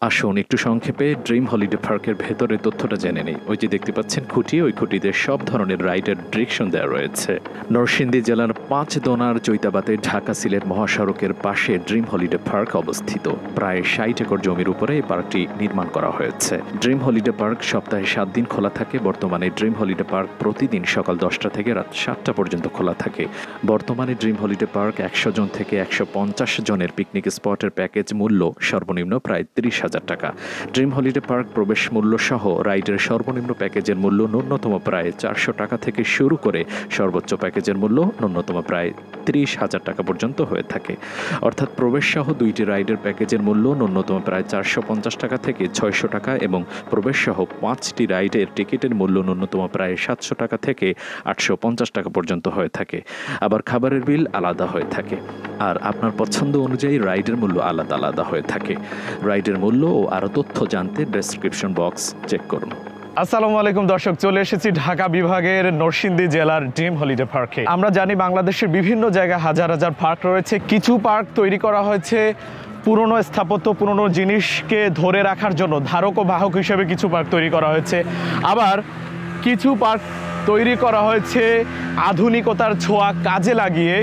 আসুন একটু সংক্ষেপে ড্রিম হলিডে পার্কের ভেতরে তথ্যটা জেনে নেই। ওই যে দেখতে পাচ্ছেন খুঁটি, ওই খুঁটিতে সব ধরনের রাইডের ডিরেকশন দেওয়া রয়েছে। নরসিংদী জেলার ৫ দোনার চৈতাবাতে ঢাকা সিলেট মহাসড়কের পাশে ড্রিম হলিডে পার্ক অবস্থিত। প্রায় ৬০ একর জমির উপরে এই পার্কটি নির্মাণ করা হয়েছে। ড্রিম হলিডে পার্ক সপ্তাহে ৭ দিন খোলা থাকে। বর্তমানে ড্রিম হলিডে পার্ক প্রতিদিন সকাল ১০টা থেকে রাত ৭টা পর্যন্ত খোলা থাকে। বর্তমানে ড্রিম হলিডে পার্ক ১০০ জন থেকে ১৫০ জনের পিকনিক স্পটের প্যাকেজ মূল্য সর্বনিম্ন প্রায় ৩০,০০০ টাকা। ড্রিম হলিডে পার্ক প্রবেশ মূল্য সহ রাইডের সর্বনিম্ন প্যাকেজের মূল্য ন্যূনতম প্রায় ৪০০ টাকা থেকে শুরু করে সর্বোচ্চ প্যাকেজের মূল্য ন্যূনতম প্রায় ৩০,০০০ টাকা পর্যন্ত হয়ে থাকে। অর্থাৎ প্রবেশ সহ দুইটি রাইডের প্যাকেজের মূল্য ন্যূনতম প্রায় ৪৫০ টাকা থেকে ৬০০ টাকা এবং প্রবেশ সহ ৫টি রাইডের টিকিটের মূল্য ন্যূনতম প্রায় ৭০০ টাকা থেকে ৮৫০ টাকা পর্যন্ত হয়ে থাকে। আবার খাবারের বিল আলাদা হয়ে থাকে। আর আপনার পছন্দ অনুযায়ী রাইডের মূল্য আলাদা আলাদা হয়ে থাকে। রাইডের মূল্য ও আরও তথ্য জানতে ডেসক্রিপশন বক্স চেক করুন। আসসালামু আলাইকুম দর্শক, চলে এসেছি ঢাকা বিভাগের নরসিংদী জেলার ড্রিম হলিডে পার্কে। আমরা জানি বাংলাদেশের বিভিন্ন জায়গায় হাজার হাজার পার্ক রয়েছে। কিছু পার্ক তৈরি করা হয়েছে পুরনো স্থাপত্য, পুরনো জিনিসকে ধরে রাখার জন্য, ধারক ও বাহক হিসেবে কিছু পার্ক তৈরি করা হয়েছে। আবার কিছু পার্ক তৈরি করা হয়েছে আধুনিকতার ছোঁয়া কাজে লাগিয়ে।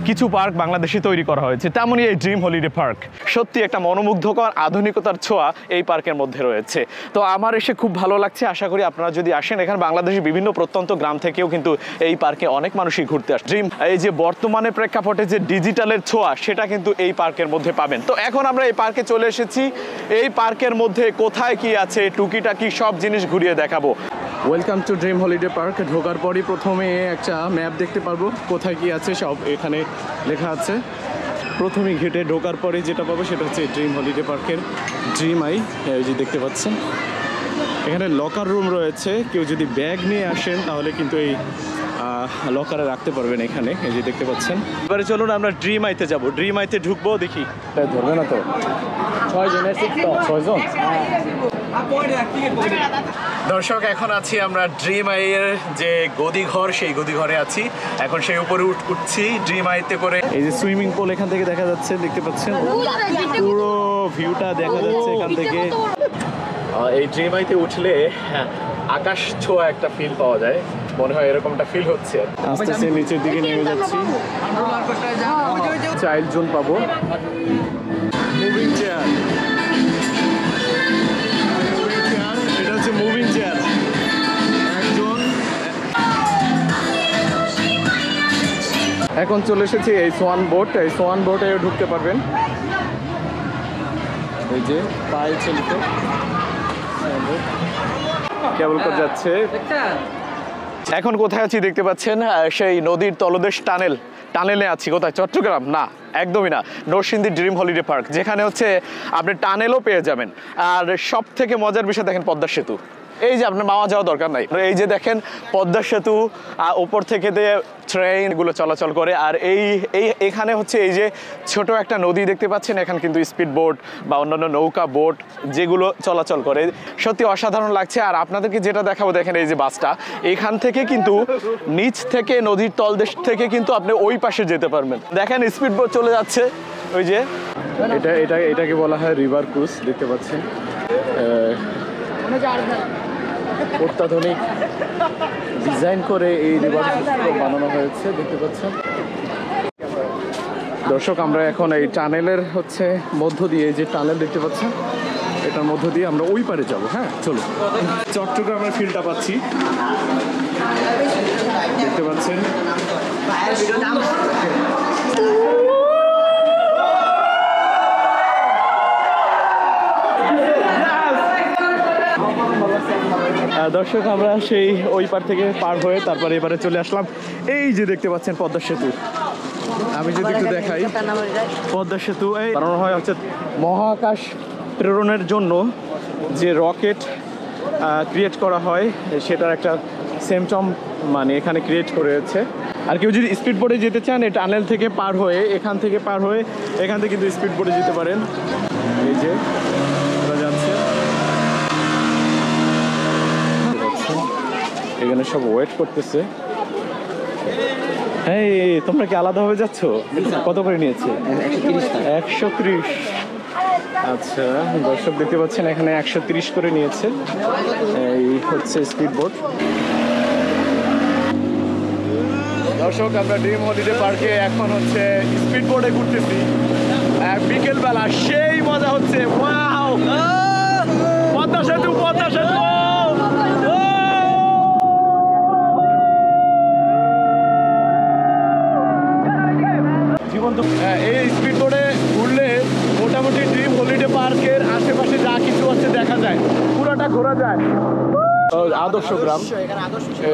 কিছু পার্ক বাংলাদেশে তৈরি করা হয়েছে, তেমনই এই ড্রিম হলিডে পার্ক। সত্যি একটা মনোমুগ্ধকর আধুনিকতার ছোঁয়া এই পার্কের মধ্যে রয়েছে। তো আমার এসে খুব ভালো লাগছে। আশা করি আপনারা যদি আসেন, এখানে বাংলাদেশের বিভিন্ন প্রত্যন্ত গ্রাম থেকেও কিন্তু এই পার্কে অনেক মানুষই ঘুরতে আসে। ড্রিম এই যে বর্তমানে প্রেক্ষাপটে যে ডিজিটালের ছোঁয়া, সেটা কিন্তু এই পার্কের মধ্যে পাবেন। তো এখন আমরা এই পার্কে চলে এসেছি। এই পার্কের মধ্যে কোথায় কি আছে, টুকিটাকি সব জিনিস ঘুরিয়ে দেখাবো। Welcome to dream holiday park. ঢোকার পরই প্রথমে একটা ম্যাপ দেখতে পারবো, কোথায় কি আছে সব এখানে লেখা আছে। প্রথমে ঘেটে ঢোকার পরে যেটা পাবো সেটা হচ্ছে ড্রিম হলিডে পার্কের ড্রিম আই। এই যে দেখতে পাচ্ছেন এখানে লকার রুম রয়েছে। কেউ যদি ব্যাগ নিয়ে আসেন তাহলে কিন্তু এই লকারে রাখতে পারবেন এখানে। এই যে দেখতে পাচ্ছেন। এবারে চলুন আমরা ড্রিম আইতে যাবো। ড্রিম আইতে ঢুকবো, দেখি ধরবে না তো। 6 জন। দর্শক, এখন আছি আমরা ড্রিম আইয়ের যে গদিঘর, সেই গদিঘরে আছি। এখন সেই উপরে উঠছি ড্রিম আইতে করে। এই যে সুইমিং পুল এখান থেকে দেখা যাচ্ছে, দেখতে পাচ্ছেন পুরো ভিউটা দেখা যাচ্ছে এখান থেকে। এই ড্রিম আইতে উঠলে আকাশ ছোঁয়া একটা ফিল পাওয়া যায়, মনে হয় এরকমটা ফিল হচ্ছে। আস্তে আস্তে নিচের দিকে নেমে যাচ্ছি। চাইল্ড জোন পাবো, মুভিং চেয়ার। এটা হচ্ছে মুভিং চেয়ার। এখন চলে এসেছি এই সোয়ান বোট। এই সোয়ান বোটে ঢুকতে পারবেন। এই যে পায়ে চলিত কেবল করে যাচ্ছে। এখন কোথায় আছি দেখতে পাচ্ছেন, সেই নদীর তলদেশ টানেলে আছি। কোথায়? চট্টগ্রাম না, একদমই না, নরসিংদী ড্রিম হলিডে পার্ক, যেখানে হচ্ছে আপনি টানেলও পেয়ে যাবেন। আর সব থেকে মজার বিষয় দেখেন পদ্মা সেতু। এই যে আপনার মাওয়া যাওয়া দরকার নাই। এই যে দেখেন পদ্মা সেতু, ওপর থেকে দিয়ে ট্রেনগুলো চলাচল করে। আর এখানে হচ্ছে এই যে ছোট একটা নদী দেখতে পাচ্ছেন, এখানে কিন্তু স্পিড বোট বা অন্যান্য নৌকা বোট যেগুলো চলাচল করে। সত্যি অসাধারণ লাগছে। আর আপনাদেরকে যেটা দেখাবো, দেখেন এই যে বাসটা, এখান থেকে কিন্তু নিচ থেকে নদীর তলদেশ থেকে কিন্তু আপনি ওই পাশে যেতে পারবেন। দেখেন স্পিড বোট চলে যাচ্ছে। ওই যে এটাকে বলা হয় রিভার ক্রুজ। দেখতে পাচ্ছেন অত্যাধুনিক ডিজাইন করে এই রিভার ক্রুজটা বানানো হয়েছে, দেখতে পাচ্ছেন। দর্শক, আমরা এখন এই টানেলের মধ্য দিয়ে, যে টানেল দেখতে পাচ্ছেন, এটার মধ্য দিয়ে আমরা ওই পারে যাব। হ্যাঁ, চলো। চট্টগ্রামের ফিলটা পাচ্ছি, দেখতে পাচ্ছেন। দর্শক, আমরা সেই ওই পার থেকে পার হয়ে তারপরে এবারে চলে আসলাম। এই যে দেখতে পাচ্ছেন পদ্মা সেতু। আমি যদি একটু দেখাই, পদ্মা সেতু এই বানানো হয় মহাকাশ প্রেরণের জন্য যে রকেট ক্রিয়েট করা হয়, সেটার একটা সিমটম এখানে ক্রিয়েট করেছে। আর কেউ যদি স্পিড বোটে যেতে চান, এই টানেল থেকে পার হয়ে, এখান থেকে কিন্তু স্পিড বোটে যেতে পারেন। এই যে যাচ্ছে, এখানে সব ওয়েট করতেছে। এই তোমরা কি আলাদাভাবে যাচ্ছ? কত করে নিয়েছে? 130। আচ্ছা, দর্শক দেখতে পাচ্ছেন এখানে 130 করে নিয়েছে। এই হচ্ছে স্পিড বোট। দর্শক, আমরা ড্রিম হলিডে পার্কে এখন হচ্ছে স্পিড বোটে ঘুরতেছি। বিকেল বেলা সেই মজা হচ্ছে। ওয়াও, পদ্মা সেতু, পদ্মা সেতু। এই স্পিড বোটে ঘুরলে মোটামুটি ড্রিম হলিডে পার্কের আশেপাশে যা কিছু আছে দেখা যায়, পুরোটা ঘোরা যায়। আদর্শ গ্রাম,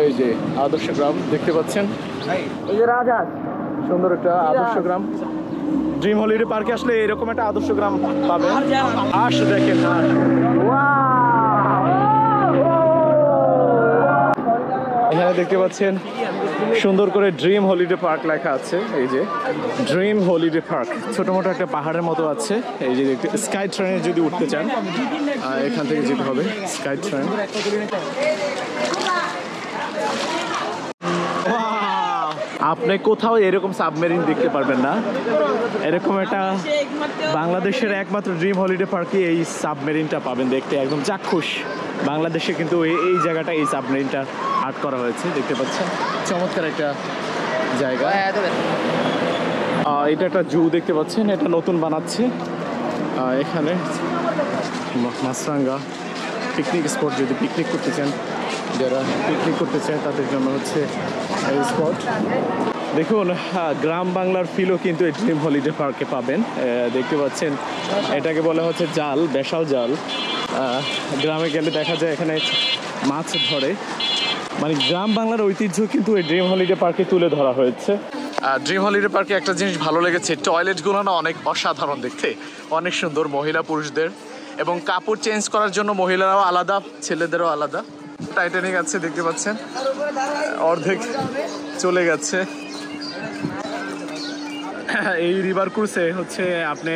এই যে আদর্শ গ্রাম দেখতে পাচ্ছেন, এই যে রাজহাঁস, সুন্দর একটা আদর্শ গ্রাম। ড্রিম হলিডে পার্কে আসলে এরকম একটা আদর্শ গ্রাম পাবেন। হাঁস দেখেন, হাঁস। এখানে দেখতে পাচ্ছেন সুন্দর করে ড্রিম হলিডে পার্ক লেখা আছে। এই যে ড্রিম হলিডে পার্ক, ছোট মোটো একটা পাহাড়ের মতো আছে। এই যে দেখতে, স্কাই ট্রেনে যদি উঠতে চান এখান থেকে যেতে হবে, স্কাই ট্রেন। আপনি কোথাও এরকম সাবমেরিন দেখতে পারবেন না। এরকম একটা বাংলাদেশের একমাত্র ড্রিম হলিডে পার্কে এই সাবমেরিনটা পাবেন দেখতে, একদম চাক্ষুষ। বাংলাদেশে কিন্তু এই জায়গাটা, এই সাবমেরিনটা আর্ট করা হয়েছে, দেখতে পাচ্ছেন। চমৎকার একটা জায়গা। এটা একটা জু দেখতে পাচ্ছেন, এটা নতুন বানাচ্ছে। এখানে মাছরাঙ্গা পিকনিক স্পট, যদি পিকনিক করতে চান, যারা পিকনিক করতে চায় তাদের জন্য হচ্ছে এই স্পট। দেখুন, গ্রাম বাংলার ফিলও কিন্তু এই ড্রিম হলিডে পার্কে পাবেন। দেখতে পাচ্ছেন এটাকে বলা হচ্ছে জাল, বেশাল জাল। গ্রামে গেলে দেখা যায় এখানে মাছ ধরে। মানে গ্রাম বাংলার ঐতিহ্য কিন্তু এই ড্রিম হলিডে পার্কে তুলে ধরা হয়েছে। ড্রিম হলিডে পার্কে একটা জিনিস ভালো লেগেছে, টয়লেটগুলো না অনেক অসাধারণ দেখতে, অনেক সুন্দর, মহিলা পুরুষদের, এবং কাপড় চেঞ্জ করার জন্য মহিলারাও আলাদা, ছেলেদেরও আলাদা। টাইটানিক আছে দেখতে পাচ্ছেন, অর্ধেক চলে গেছে। এই রিভার ক্রুজে হচ্ছে আপনি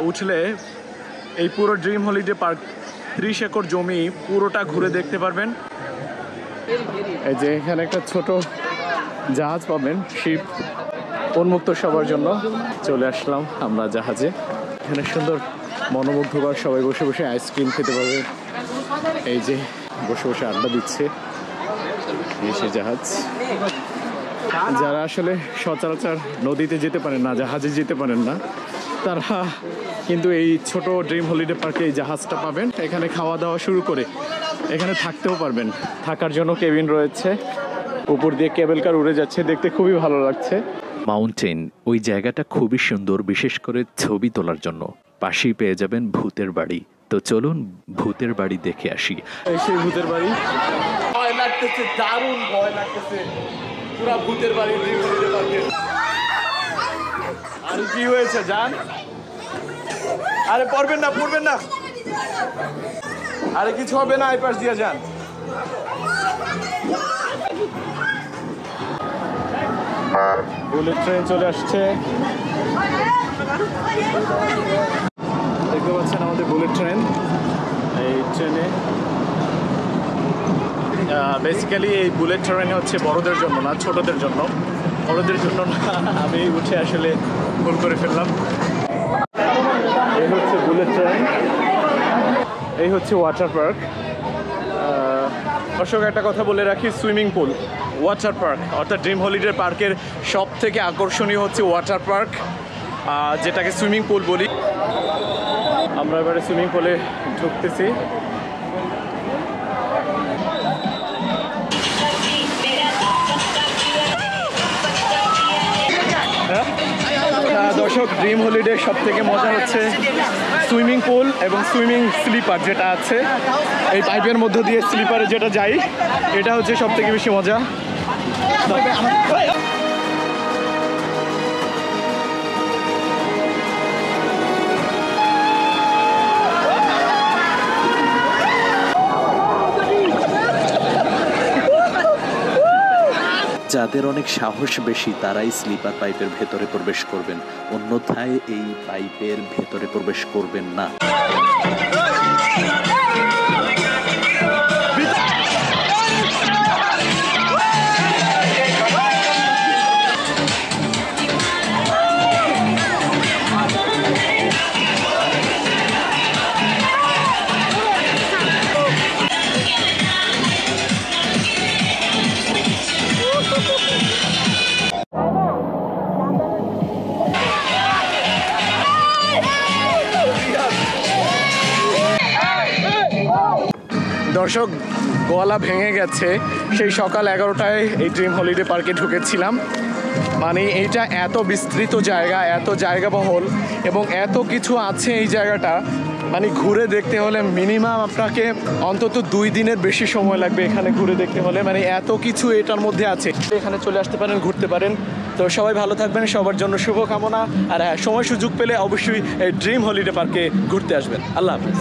উঠলে এই পুরো ড্রিম হলিডে পার্ক 30 একর জমি পুরোটা ঘুরে দেখতে পারবেন। এই যে এখানে একটা ছোট জাহাজ পাবেন, শিপ, উন্মুক্ত সবার জন্য। চলে আসলাম আমরা জাহাজে। এখানে সুন্দর মনোমুগ্ধকর, সবাই বসে বসে আইসক্রিম খেতে পারবে। এই যে বসে বসে আড্ডা দিচ্ছে। এই সে জাহাজ। যারা আসলে সচরাচর নদীতে যেতে পারেন না, জাহাজে যেতে পারেন না, তারা কিন্তু এই ছোট ড্রিম হলিডে পার্কে এই জাহাজটা পাবেন। এখানে খাওয়া দাওয়া শুরু করে এখানে থাকতেও পারবেন, থাকার জন্য কেবিন রয়েছে। উপর দিয়ে কেবল কার উড়ে যাচ্ছে, দেখতে খুবই ভালো লাগছে। মাউন্টেন, ওই জায়গাটা খুবই সুন্দর, বিশেষ করে ছবি তোলার জন্য। পাশেই পেয়ে যাবেন ভূতের বাড়ি। তো চলুন ভূতের বাড়ি দেখে আসি। এই সেই ভূতের বাড়ি। ভয় লাগতেছে, দারুণ ভয় লাগতেছে। পুরা ভূতের বাড়ি ড্রিম হলিডে পার্কে। আর কি হয়েছে জান? আরে পড়বেন না, পড়বেন না। আরে কিছু হবে না, এই পাশ দিয়ে যান। বুলেট ট্রেন চলে আসছে, দেখতে পাচ্ছেন আমাদের বুলেট ট্রেন। এই ট্রেনে বেসিক্যালি এই বুলেট ট্রেন হচ্ছে বড়দের জন্য না, ছোটদের জন্য। বড়দের জন্য না, আমি উঠে আসলে ভুল করে ফেললাম। এই হচ্ছে বুলেট ট্রেন, এই হচ্ছে ওয়াটার পার্ক। দর্শক, একটা কথা বলে রাখি, সুইমিং পুল, ওয়াটার পার্ক অর্থাৎ ড্রিম হলিডে পার্কের সব থেকে আকর্ষণীয় হচ্ছে ওয়াটার পার্ক, যেটাকে সুইমিং পুল বলি। আমরা এবারে সুইমিং পুলে ঢুকতেছি। দর্শক, ড্রিম হলিডে সব থেকে মজা হচ্ছে সুইমিং পুল এবং সুইমিং স্লিপার যেটা আছে, এই পাইপের মধ্য দিয়ে স্লিপারে যেটা যাই, এটা হচ্ছে সব থেকে বেশি মজা। যাদের অনেক সাহস বেশি তারাই স্লিপার পাইপের ভেতরে প্রবেশ করবেন, অন্যথায় এই পাইপের ভেতরে প্রবেশ করবেন না। দর্শক গলা ভেঙে গেছে, সেই সকাল 11টায় এই ড্রিম হলিডে পার্কে ঢুকেছিলাম। মানে এইটা এত বিস্তৃত জায়গা, এত জায়গাবহল এবং এত কিছু আছে এই জায়গাটা, মানে ঘুরে দেখতে হলে মিনিমাম আপনাকে অন্তত 2 দিনের বেশি সময় লাগবে এখানে ঘুরে দেখতে হলে। মানে এত কিছু এটার মধ্যে আছে, এখানে চলে আসতে পারেন, ঘুরতে পারেন। তো সবাই ভালো থাকবেন, সবার জন্য শুভকামনা। আর হ্যাঁ, সময় সুযোগ পেলে অবশ্যই এই ড্রিম হলিডে পার্কে ঘুরতে আসবেন। আল্লাহ হাফিজ।